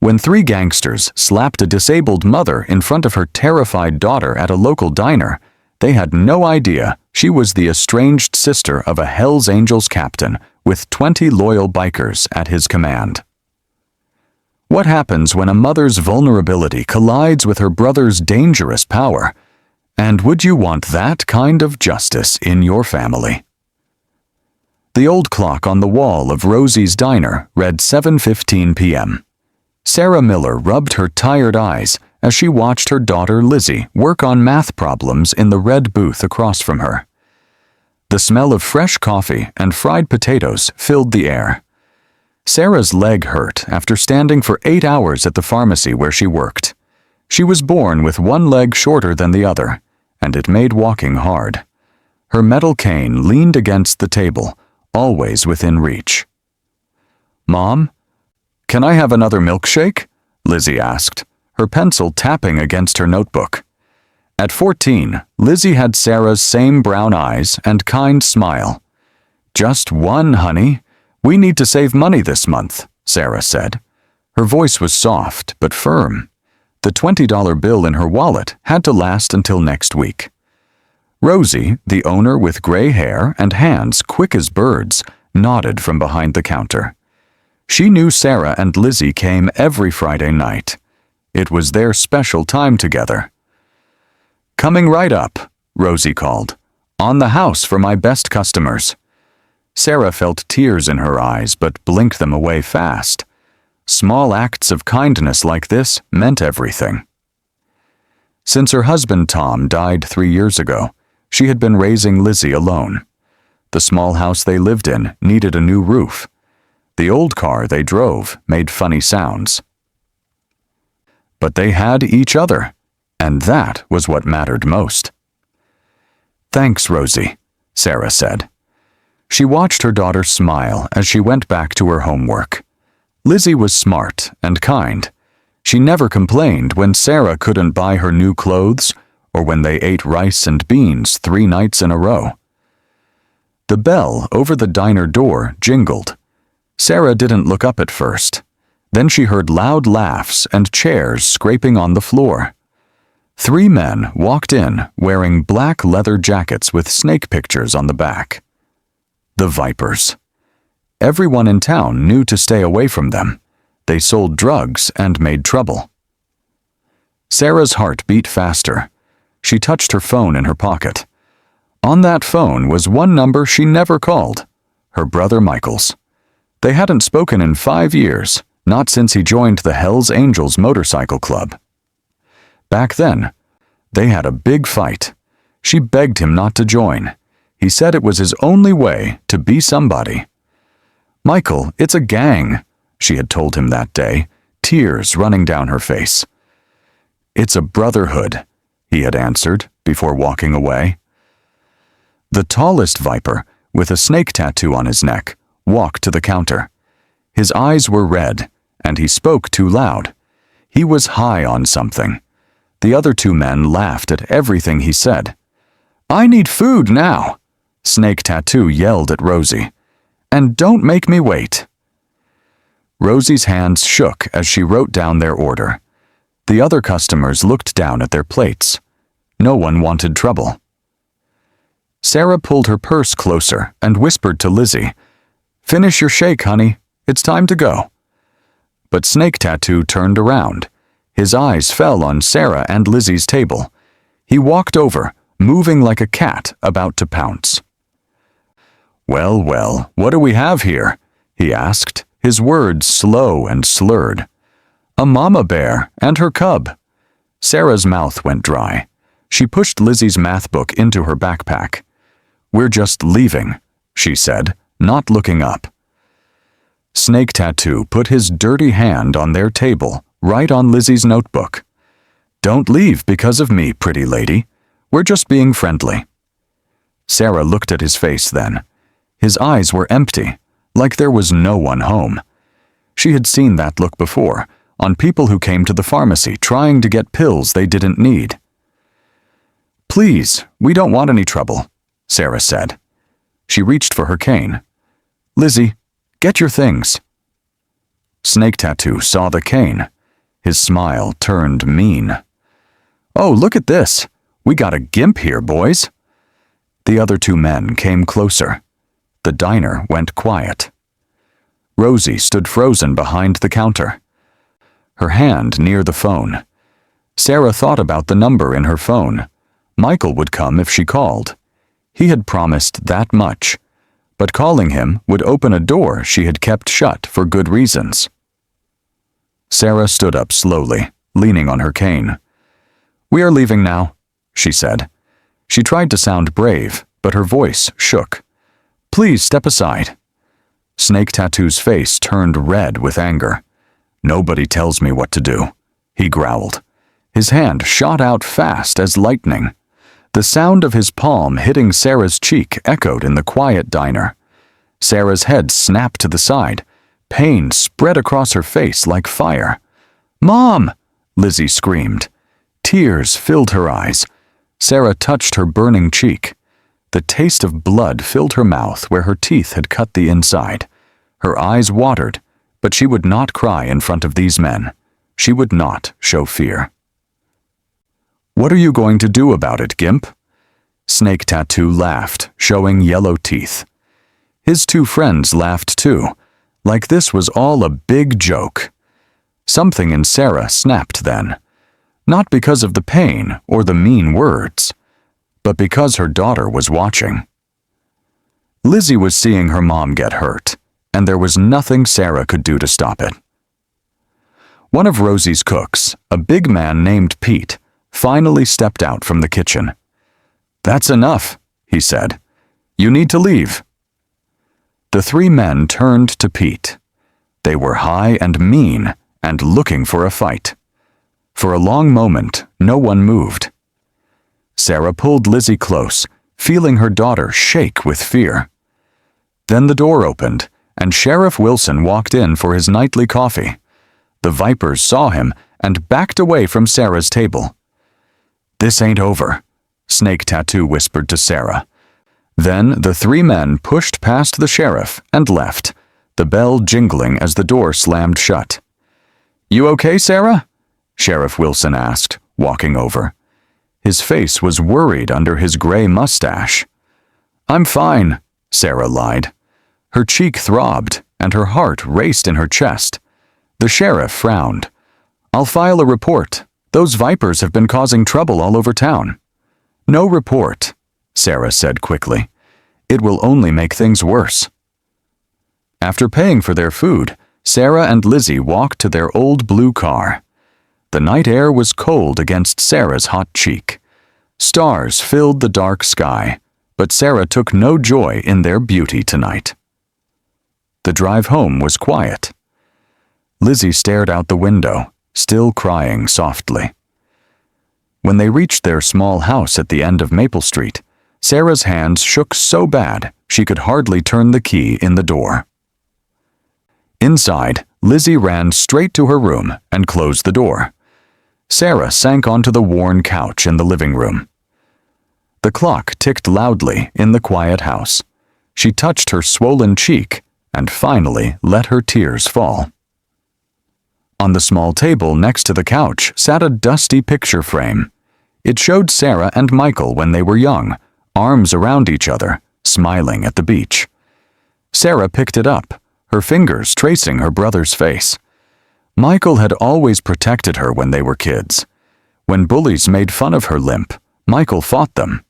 When three gangsters slapped a disabled mother in front of her terrified daughter at a local diner, they had no idea she was the estranged sister of a Hells Angels captain with 20 loyal bikers at his command. What happens when a mother's vulnerability collides with her brother's dangerous power? And would you want that kind of justice in your family? The old clock on the wall of Rosie's diner read 7:15 p.m. Sarah Miller rubbed her tired eyes as she watched her daughter Lizzie work on math problems in the red booth across from her. The smell of fresh coffee and fried potatoes filled the air. Sarah's leg hurt after standing for 8 hours at the pharmacy where she worked. She was born with one leg shorter than the other, and it made walking hard. Her metal cane leaned against the table, always within reach. "Mom, can I have another milkshake?" Lizzie asked, her pencil tapping against her notebook. At 14, Lizzie had Sarah's same brown eyes and kind smile. "Just one, honey. We need to save money this month," Sarah said. Her voice was soft but firm. The $20 bill in her wallet had to last until next week. Rosie, the owner with gray hair and hands quick as birds, nodded from behind the counter. She knew Sarah and Lizzie came every Friday night. It was their special time together. "Coming right up," Rosie called. "On the house for my best customers." Sarah felt tears in her eyes but blinked them away fast. Small acts of kindness like this meant everything. Since her husband Tom died 3 years ago, she had been raising Lizzie alone. The small house they lived in needed a new roof. The old car they drove made funny sounds. But they had each other, and that was what mattered most. "Thanks, Rosie," Sarah said. She watched her daughter smile as she went back to her homework. Lizzie was smart and kind. She never complained when Sarah couldn't buy her new clothes or when they ate rice and beans 3 nights in a row. The bell over the diner door jingled. Sarah didn't look up at first. Then she heard loud laughs and chairs scraping on the floor. 3 men walked in wearing black leather jackets with snake pictures on the back. The Vipers. Everyone in town knew to stay away from them. They sold drugs and made trouble. Sarah's heart beat faster. She touched her phone in her pocket. On that phone was one number she never called, her brother Michael's. They hadn't spoken in 5 years, not since he joined the Hells Angels motorcycle club. Back then, they had a big fight. She begged him not to join. He said it was his only way to be somebody. "Michael, it's a gang," she had told him that day, tears running down her face. "It's a brotherhood," he had answered before walking away. The tallest Viper, with a snake tattoo on his neck, walked to the counter. His eyes were red, and he spoke too loud. He was high on something. The other 2 men laughed at everything he said. "I need food now," Snake Tattoo yelled at Rosie. "And don't make me wait." Rosie's hands shook as she wrote down their order. The other customers looked down at their plates. No one wanted trouble. Sarah pulled her purse closer and whispered to Lizzie, "Finish your shake, honey. It's time to go." But Snake Tattoo turned around. His eyes fell on Sarah and Lizzie's table. He walked over, moving like a cat about to pounce. "Well, well, what do we have here?" he asked, his words slow and slurred. "A mama bear and her cub." Sarah's mouth went dry. She pushed Lizzie's math book into her backpack. "We're just leaving," she said, not looking up. Snake Tattoo put his dirty hand on their table, right on Lizzie's notebook. "Don't leave because of me, pretty lady. We're just being friendly." Sarah looked at his face then. His eyes were empty, like there was no one home. She had seen that look before, on people who came to the pharmacy trying to get pills they didn't need. "Please, we don't want any trouble," Sarah said. She reached for her cane. "Lizzie, get your things." Snake Tattoo saw the cane. His smile turned mean. "Oh, look at this. We got a gimp here, boys." The other two men came closer. The diner went quiet. Rosie stood frozen behind the counter, her hand near the phone. Sarah thought about the number in her phone. Michael would come if she called. He had promised that much, but calling him would open a door she had kept shut for good reasons. Sarah stood up slowly, leaning on her cane. "We are leaving now," she said. She tried to sound brave, but her voice shook. "Please step aside." Snake Tattoo's face turned red with anger. "Nobody tells me what to do," he growled. His hand shot out fast as lightning. The sound of his palm hitting Sarah's cheek echoed in the quiet diner. Sarah's head snapped to the side. Pain spread across her face like fire. "Mom!" Lizzie screamed. Tears filled her eyes. Sarah touched her burning cheek. The taste of blood filled her mouth where her teeth had cut the inside. Her eyes watered, but she would not cry in front of these men. She would not show fear. "What are you going to do about it, Gimp?" Snake Tattoo laughed, showing yellow teeth. His two friends laughed too, like this was all a big joke. Something in Sarah snapped then, not because of the pain or the mean words, but because her daughter was watching. Lizzie was seeing her mom get hurt, and there was nothing Sarah could do to stop it. One of Rosie's cooks, a big man named Pete, finally stepped out from the kitchen. "That's enough," he said. "You need to leave." The three men turned to Pete. They were high and mean and looking for a fight. For a long moment, no one moved. Sarah pulled Lizzie close, feeling her daughter shake with fear. Then the door opened, and Sheriff Wilson walked in for his nightly coffee. The Vipers saw him and backed away from Sarah's table. "This ain't over," Snake Tattoo whispered to Sarah. Then the three men pushed past the sheriff and left, the bell jingling as the door slammed shut. "You okay, Sarah?" Sheriff Wilson asked, walking over. His face was worried under his gray mustache. "I'm fine," Sarah lied. Her cheek throbbed, and her heart raced in her chest. The sheriff frowned. "I'll file a report. Those Vipers have been causing trouble all over town." "No report," Sarah said quickly. "It will only make things worse." After paying for their food, Sarah and Lizzie walked to their old blue car. The night air was cold against Sarah's hot cheek. Stars filled the dark sky, but Sarah took no joy in their beauty tonight. The drive home was quiet. Lizzie stared out the window, still crying softly. When they reached their small house at the end of Maple Street, Sarah's hands shook so bad she could hardly turn the key in the door. Inside, Lizzie ran straight to her room and closed the door. Sarah sank onto the worn couch in the living room. The clock ticked loudly in the quiet house. She touched her swollen cheek and finally let her tears fall. On the small table next to the couch sat a dusty picture frame. It showed Sarah and Michael when they were young, arms around each other, smiling at the beach. Sarah picked it up, her fingers tracing her brother's face. Michael had always protected her when they were kids. When bullies made fun of her limp, Michael fought them.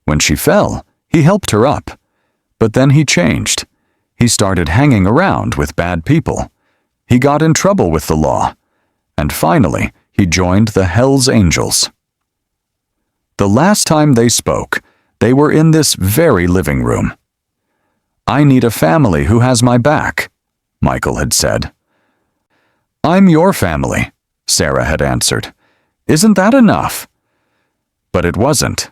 When she fell, he helped her up. But then he changed. He started hanging around with bad people. He got in trouble with the law. And finally, he joined the Hells Angels. The last time they spoke, they were in this very living room. "I need a family who has my back," Michael had said. "I'm your family," Sarah had answered. "Isn't that enough?" But it wasn't.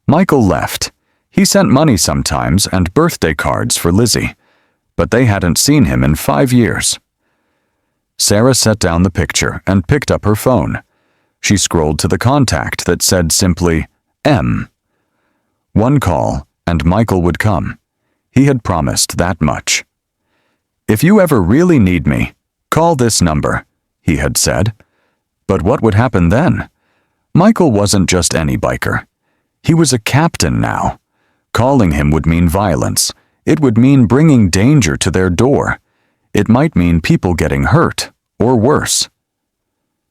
Michael left. He sent money sometimes and birthday cards for Lizzie, but they hadn't seen him in 5 years. Sarah set down the picture and picked up her phone. She scrolled to the contact that said simply, M. One call, and Michael would come. He had promised that much. "If you ever really need me, call this number," he had said. But what would happen then? Michael wasn't just any biker. He was a captain now. Calling him would mean violence. It would mean bringing danger to their door. It might mean people getting hurt, or worse.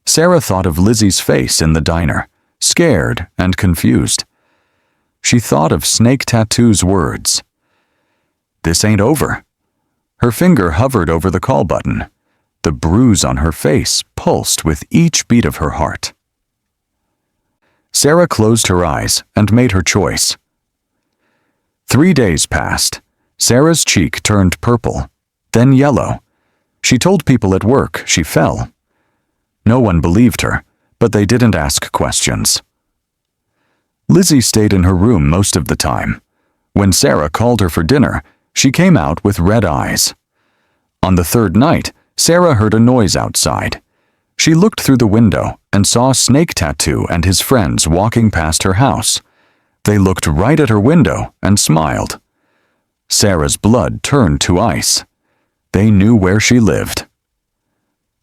Sarah thought of Lizzie's face in the diner, scared and confused. She thought of Snake Tattoo's words. "This ain't over." Her finger hovered over the call button. The bruise on her face pulsed with each beat of her heart. Sarah closed her eyes and made her choice. 3 days passed. Sarah's cheek turned purple, then yellow. She told people at work she fell. No one believed her, but they didn't ask questions. Lizzie stayed in her room most of the time. When Sarah called her for dinner, she came out with red eyes. On the third night, Sarah heard a noise outside. She looked through the window and saw Snake Tattoo and his friends walking past her house. They looked right at her window and smiled. Sarah's blood turned to ice. They knew where she lived.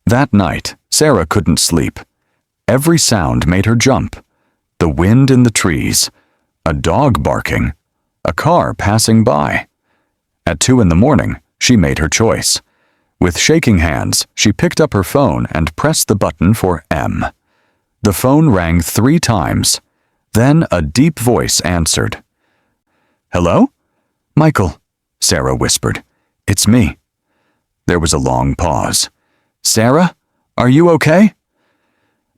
That night, Sarah couldn't sleep. Every sound made her jump. The wind in the trees, a dog barking, a car passing by. At 2 a.m, she made her choice. With shaking hands, she picked up her phone and pressed the button for M. The phone rang 3 times. Then a deep voice answered. "Hello?" "Michael," Sarah whispered. "It's me." There was a long pause. "Sarah, are you okay?"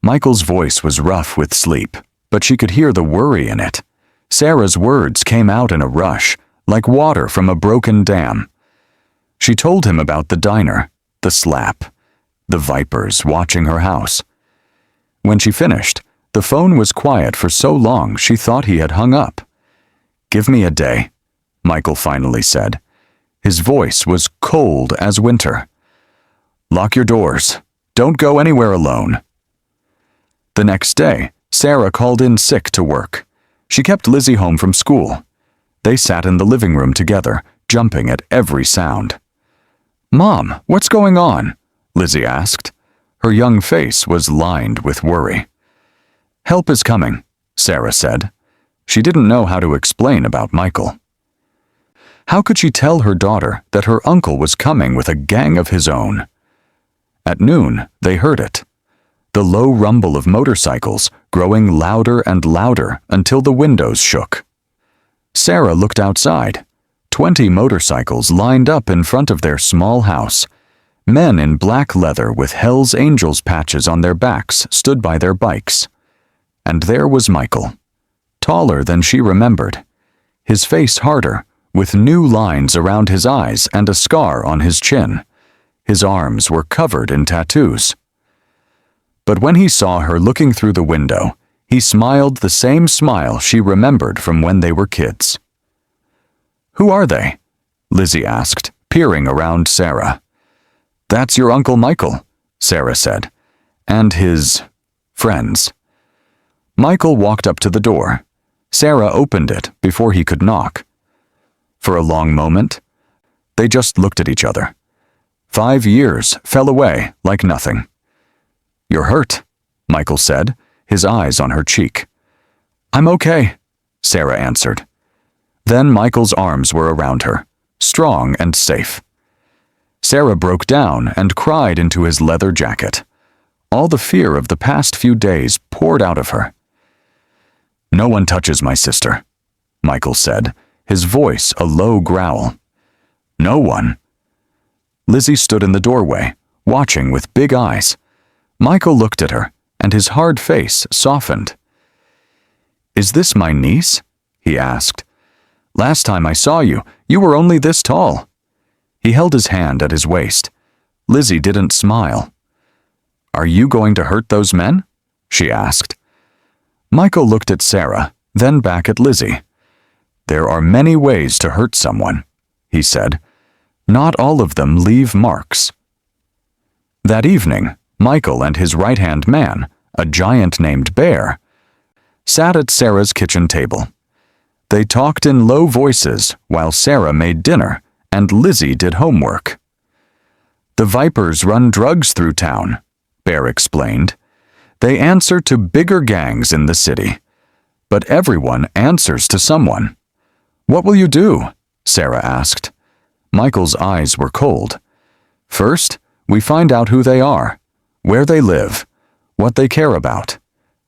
Michael's voice was rough with sleep, but she could hear the worry in it. Sarah's words came out in a rush, like water from a broken dam. She told him about the diner, the slap, the vipers watching her house. When she finished, the phone was quiet for so long she thought he had hung up. "Give me a day," Michael finally said. His voice was cold as winter. "Lock your doors. Don't go anywhere alone." The next day, Sarah called in sick to work. She kept Lizzie home from school. They sat in the living room together, jumping at every sound. "Mom, what's going on?" Lizzie asked. Her young face was lined with worry. "Help is coming," Sarah said. She didn't know how to explain about Michael. How could she tell her daughter that her uncle was coming with a gang of his own? At noon, they heard it. The low rumble of motorcycles growing louder and louder until the windows shook. Sarah looked outside. 20 motorcycles lined up in front of their small house. Men in black leather with Hell's Angels patches on their backs stood by their bikes. And there was Michael, taller than she remembered, his face harder, with new lines around his eyes and a scar on his chin. His arms were covered in tattoos. But when he saw her looking through the window, he smiled the same smile she remembered from when they were kids. "Who are they?" Lizzie asked, peering around Sarah. "That's your Uncle Michael," Sarah said, "and his friends." Michael walked up to the door. Sarah opened it before he could knock. For a long moment, they just looked at each other. 5 years fell away like nothing. "You're hurt," Michael said, his eyes on her cheek. "I'm okay," Sarah answered. Then Michael's arms were around her, strong and safe. Sarah broke down and cried into his leather jacket. All the fear of the past few days poured out of her. "No one touches my sister," Michael said, his voice a low growl. "No one." Lizzie stood in the doorway, watching with big eyes. Michael looked at her, and his hard face softened. "Is this my niece?" he asked. "Last time I saw you, you were only this tall." He held his hand at his waist. Lizzie didn't smile. "Are you going to hurt those men?" she asked. Michael looked at Sarah, then back at Lizzie. "There are many ways to hurt someone," he said. "Not all of them leave marks." That evening, Michael and his right-hand man, a giant named Bear, sat at Sarah's kitchen table. They talked in low voices while Sarah made dinner and Lizzie did homework. "The vipers run drugs through town," Bear explained. They answer to bigger gangs in the city. But everyone answers to someone. What will you do? Sarah asked. Michael's eyes were cold. First, we find out who they are, where they live, what they care about.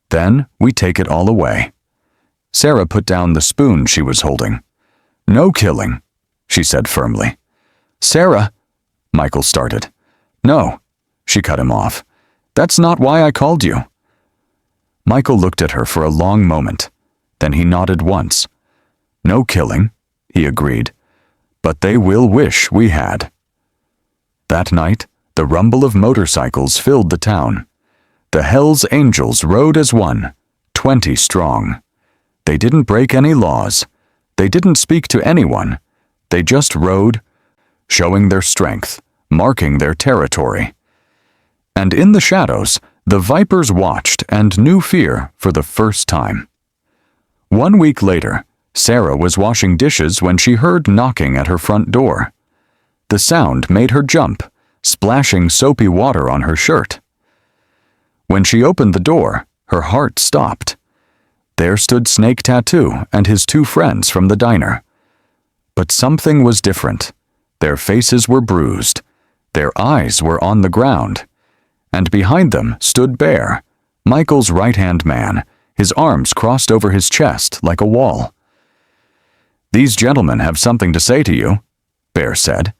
Then we take it all away. Sarah put down the spoon she was holding. No killing, she said firmly. Sarah, Michael started. No, she cut him off. That's not why I called you. Michael looked at her for a long moment. Then he nodded once. No killing, he agreed. But they will wish we had. That night, the rumble of motorcycles filled the town. The Hells Angels rode as one, 20 strong. They didn't break any laws. They didn't speak to anyone. They just rode, showing their strength, marking their territory. And in the shadows, the Vipers watched and knew fear for the first time. 1 week later, Sarah was washing dishes when she heard knocking at her front door. The sound made her jump, splashing soapy water on her shirt. When she opened the door, her heart stopped. There stood Snake Tattoo and his 2 friends from the diner. But something was different. Their faces were bruised. Their eyes were on the ground. And behind them stood Bear, Michael's right-hand man, his arms crossed over his chest like a wall. These gentlemen have something to say to you, Bear said.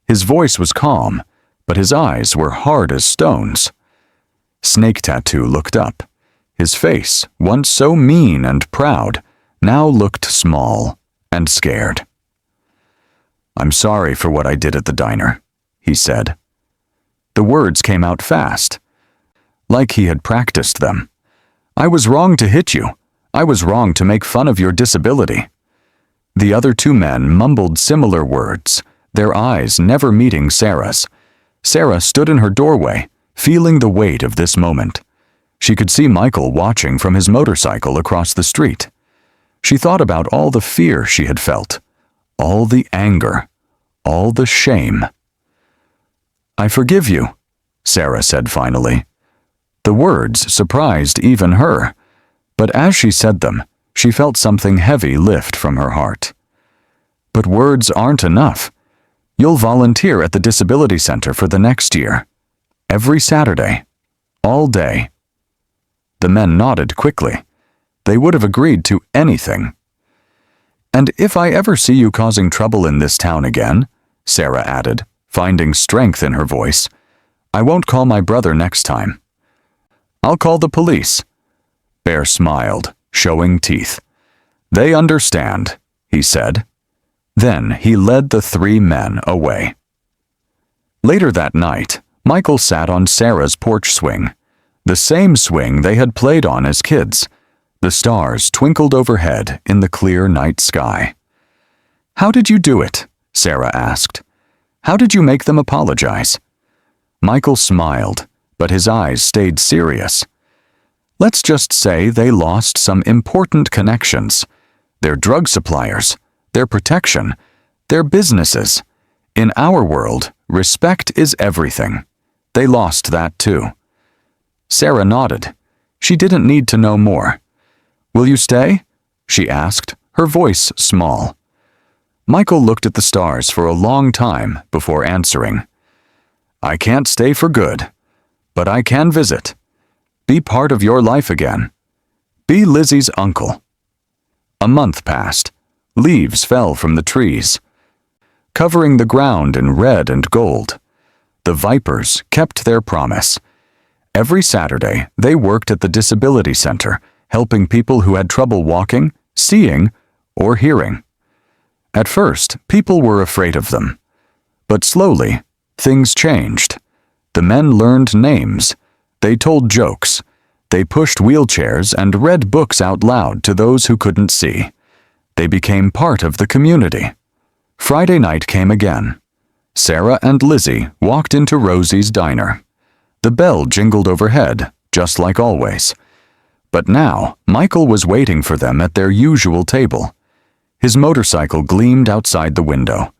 His voice was calm, but his eyes were hard as stones. Snake Tattoo looked up. His face, once so mean and proud, now looked small and scared. I'm sorry for what I did at the diner, he said. The words came out fast, like he had practiced them. I was wrong to hit you. I was wrong to make fun of your disability. The other 2 men mumbled similar words, their eyes never meeting Sarah's. Sarah stood in her doorway, feeling the weight of this moment. She could see Michael watching from his motorcycle across the street. She thought about all the fear she had felt, all the anger, all the shame. I forgive you, Sarah said finally. The words surprised even her, but as she said them, she felt something heavy lift from her heart. But words aren't enough. You'll volunteer at the Disability Center for the next year. Every Saturday. All day. The men nodded quickly. They would have agreed to anything. And if I ever see you causing trouble in this town again, Sarah added, finding strength in her voice, I won't call my brother next time. I'll call the police. Bear smiled, showing teeth. They understand, he said. Then he led the 3 men away. Later that night, Michael sat on Sarah's porch swing, the same swing they had played on as kids. The stars twinkled overhead in the clear night sky. How did you do it? Sarah asked. How did you make them apologize? Michael smiled, but his eyes stayed serious. Let's just say they lost some important connections. Their drug suppliers, their protection, their businesses. In our world, respect is everything. They lost that too. Sarah nodded. She didn't need to know more. Will you stay? She asked, her voice small. Michael looked at the stars for a long time before answering. I can't stay for good, but I can visit. Be part of your life again. Be Lizzie's uncle. A month passed. Leaves fell from the trees, covering the ground in red and gold. The Vipers kept their promise. Every Saturday, they worked at the Disability Center, helping people who had trouble walking, seeing, or hearing. At first, people were afraid of them. But slowly, things changed. The men learned names. They told jokes. They pushed wheelchairs and read books out loud to those who couldn't see. They became part of the community. Friday night came again. Sarah and Lizzie walked into Rosie's diner. The bell jingled overhead, just like always. But now, Michael was waiting for them at their usual table. His motorcycle gleamed outside the window.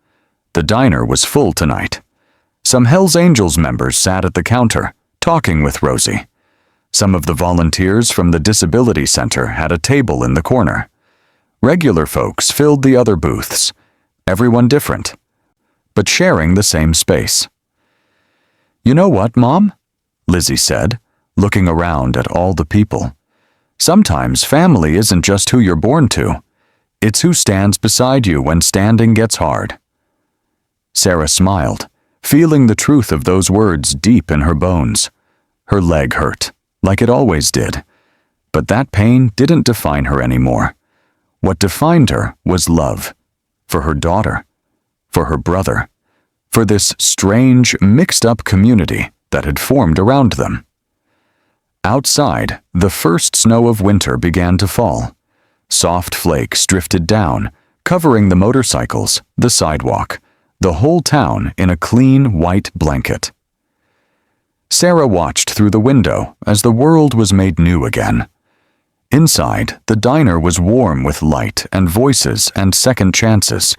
The diner was full tonight. Some Hells Angels members sat at the counter, talking with Rosie. Some of the volunteers from the Disability Center had a table in the corner. Regular folks filled the other booths, everyone different, but sharing the same space. "You know what, Mom?" Lizzie said, looking around at all the people. "Sometimes family isn't just who you're born to. It's who stands beside you when standing gets hard." Sarah smiled, feeling the truth of those words deep in her bones. Her leg hurt, like it always did. But that pain didn't define her anymore. What defined her was love. For her daughter. For her brother. For this strange, mixed-up community that had formed around them. Outside, the first snow of winter began to fall. Soft flakes drifted down, covering the motorcycles, the sidewalk, the whole town in a clean white blanket. Sarah watched through the window as the world was made new again. Inside, the diner was warm with light and voices and second chances,